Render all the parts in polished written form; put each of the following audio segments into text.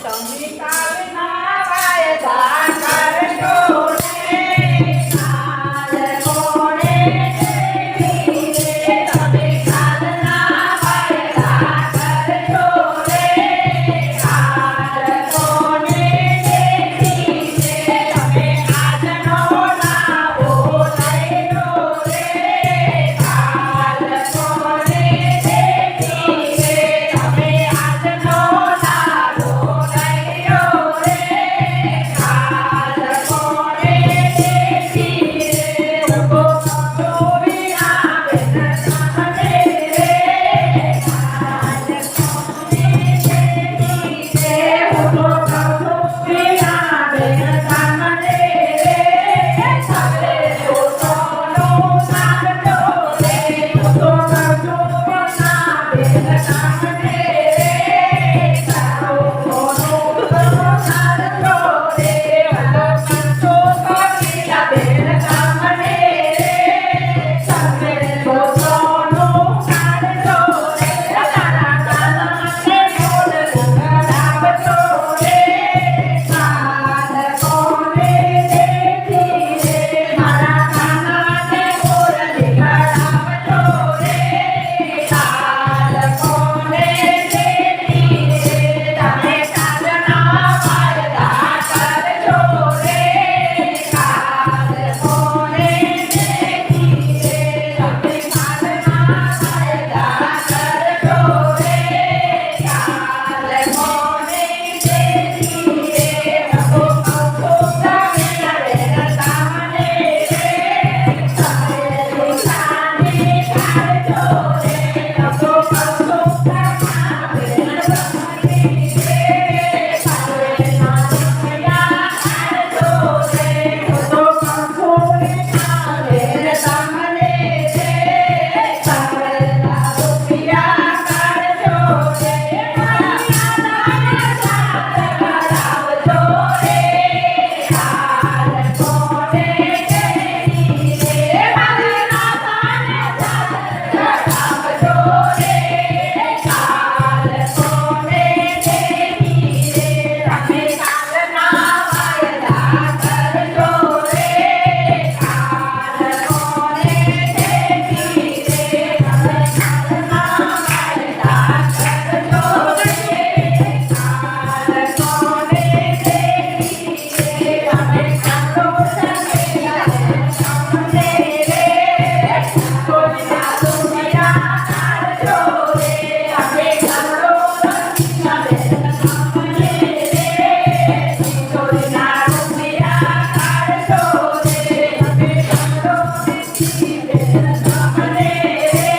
તમે કાલના વાયદા કરજો રે કાલ કોણે દેવી રે તમે કાલના વાયદા કરજો રે કાલ કોણે દેવી રે તમે આજનો લાવો લઈ લો રે કાલ કોણે દેવી રે તમે આજનો લાવો લઈ લો રે કાલ કોણે દેવી રે રબો ચોરી આવે નસાને રે કાલ કોણે દેવી રે રબો ચોરી આવે નસાને રે સવે સોનો સાજો રે રબો ચોરી આવે નસાને રે સારો સોનો સાજો રે રબો ચોરી આવે નસાને રે સવે સોનો સાજો રે તારા કાલને બોલ લગાવજો રે કાલ કોણે દેવી રે મારા કાલને બોલ લગાવજો રે કાલ કોણે દેવી રે તમે કાલના વાયદા કરજો રે કાલ કોણે દેવી રે તમે કાલના વાયદા કરજો રે કાલ કોણે દેવી રે રબો ચોરા આવે નસાને રે સવે સુસાને કાઢજો રે રબો ચોરા આવે નસાને રે સવે નાચયા કાઢજો રે રબો ચોરા આવે નસાને રે સવે રૂપિયા કાઢજો રે મારા કાલના કરાવજો રે કાલ કોણે દેવી રે મારા કાલના કરાવજો રે કાલ કોણે દેવી રે તમે કાલના વાયદા કરજો રે કાલ કોણે દેવી રે તમે કાલના વાયદા કરજો રે કાલ કોણે દેવી રે તમે કાલો સમેલા સામને રે કોઈના દુનિયા કાઢજો રે અમે કાલો સમેલા સામને રે કોઈના દુનિયા કાઢજો રે અમે કાલો સમેલા સામને રે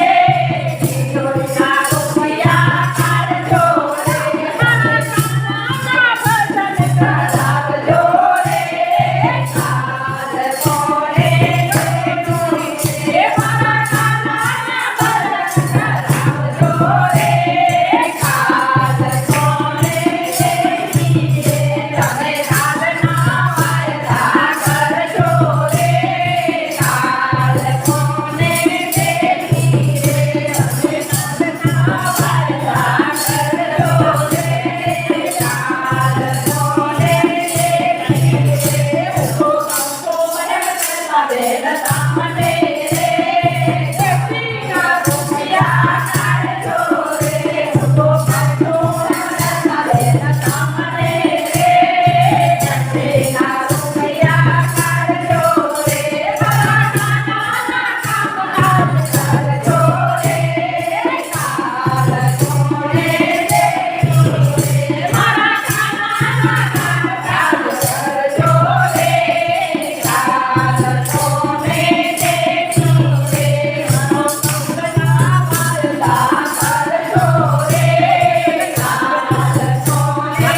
કોઈના દુનિયા કાઢજો રે મારા કાલના ભજન કરાવજો રે કાલ કોણે દેવી રે મારા કાલના ભજન કરાવજો રે કાલ કોણે દેવી રે તમે કાલના વાયદા કરજો રે કાલ કોણે દેવી રે તમે કાલના વાયદા કરજો રે કાલ કોણે દેવી રે ઉભો કોણે આવે નસાને રે દેવીના રૂપિયા કાઢજો રે ઉભો કોણે આવે નસાને રે દેવીના રૂપિયા કાઢજો રે મારા કાલના કામ કરજો રે કાલ કોણે દેવી રે મારા કાલના કામ કરજો રે કાલ કોણે દેવી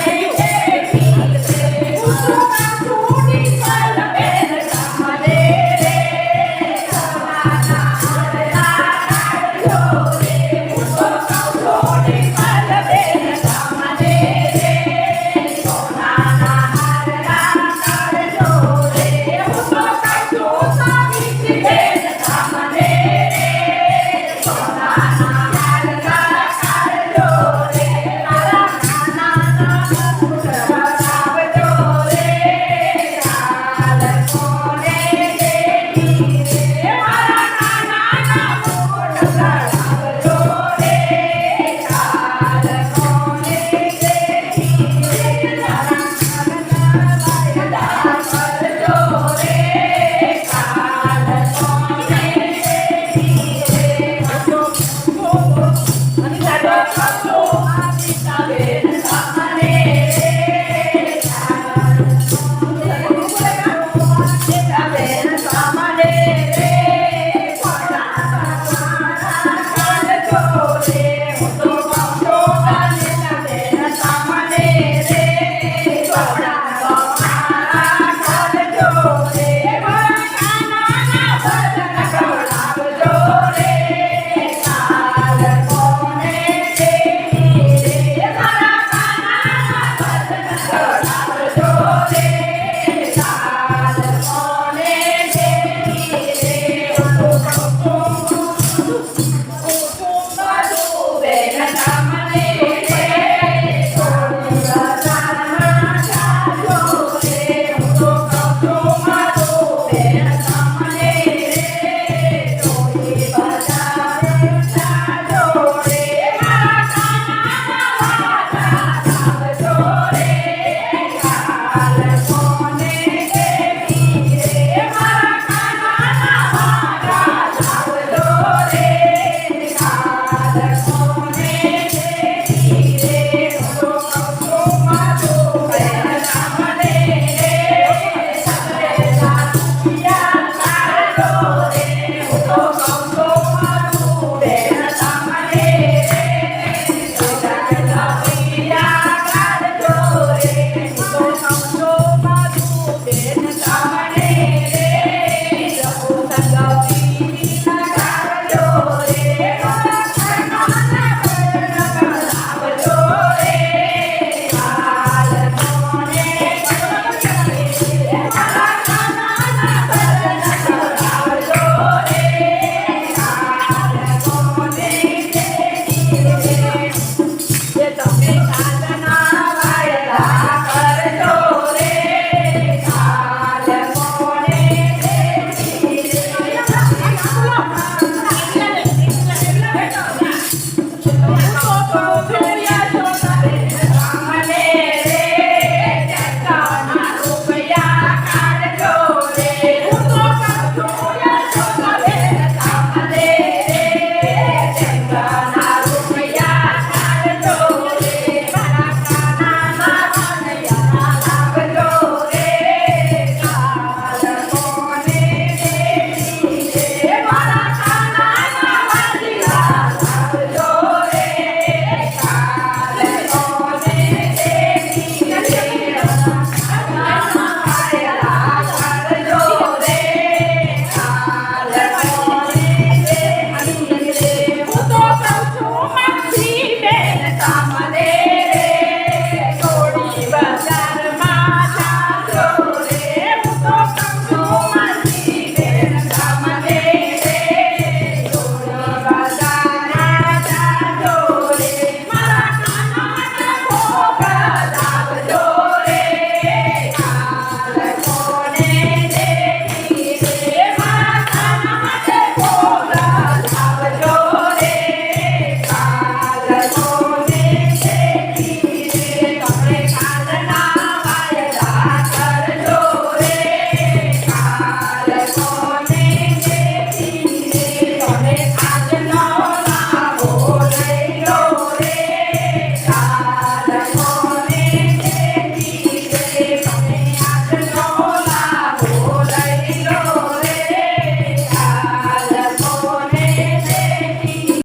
રે ચડાવજો રે